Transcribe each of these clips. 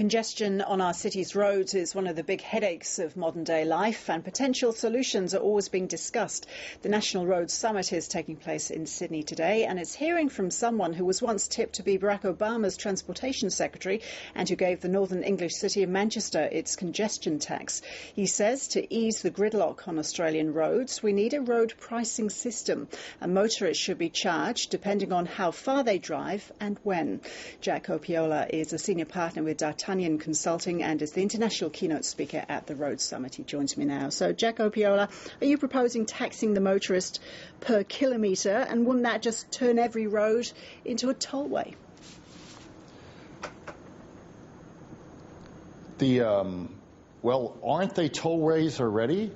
Congestion on our city's roads is one of the big headaches of modern day life, and potential solutions are always being discussed. The National Roads Summit is taking place in Sydney today, and it's hearing from someone who was once tipped to be Barack Obama's transportation secretary and who gave the northern English city of Manchester its congestion tax. He says to ease the gridlock on Australian roads, we need a road pricing system, and motorists should be charged depending on how far they drive and when. Jack Opiola is a senior partner with D'Artagnan Consulting and is the international keynote speaker at the Roads Summit. He joins me now. So, Jack Opiola, are you proposing taxing the motorist per kilometre, and wouldn't that just turn every road into a tollway? Well, aren't they tollways already?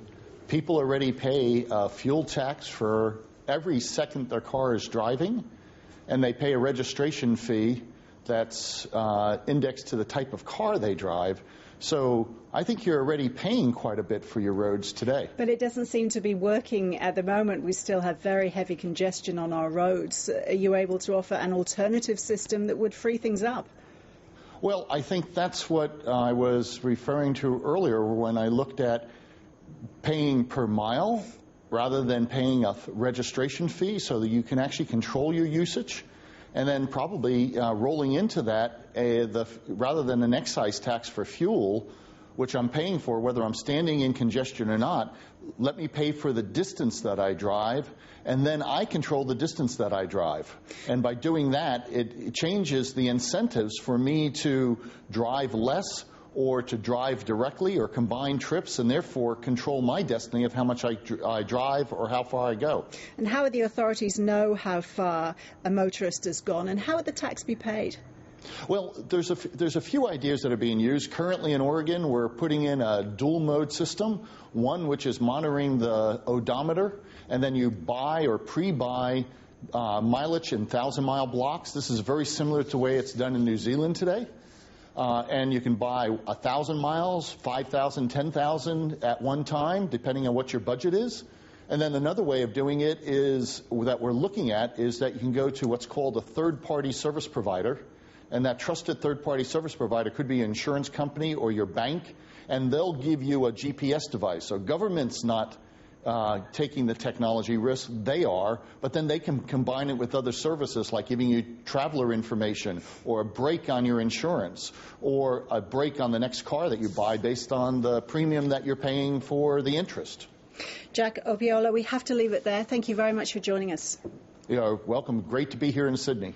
People already pay a fuel tax for every second their car is driving, and they pay a registration fee that's indexed to the type of car they drive. So I think you're already paying quite a bit for your roads today. But it doesn't seem to be working at the moment. We still have very heavy congestion on our roads. Are you able to offer an alternative system that would free things up? Well, I think that's what I was referring to earlier when I looked at paying per mile rather than paying a registration fee so that you can actually control your usage. And then probably rolling into that, rather than an excise tax for fuel, which I'm paying for whether I'm standing in congestion or not, let me pay for the distance that I drive, and then I control the distance that I drive. And by doing that, it changes the incentives for me to drive less or to drive directly or combine trips, and therefore control my destiny of how much I drive or how far I go. And how would the authorities know how far a motorist has gone, and how would the tax be paid? Well, there's a few ideas that are being used. Currently in Oregon, we're putting in a dual mode system, one which is monitoring the odometer, and then you buy or pre-buy mileage in 1,000-mile blocks. This is very similar to the way it's done in New Zealand today. And you can buy 1,000 miles, 5,000, 10,000 at one time, depending on what your budget is. And then another way of doing it is that we're looking at is that you can go to what's called a third-party service provider. And that trusted third-party service provider could be an insurance company or your bank, and they'll give you a GPS device. So government's not taking the technology risk, they are, but then they can combine it with other services like giving you traveler information or a break on your insurance or a break on the next car that you buy based on the premium that you're paying for the interest. Jack Opiola, we have to leave it there. Thank you very much for joining us. You're welcome. Great to be here in Sydney.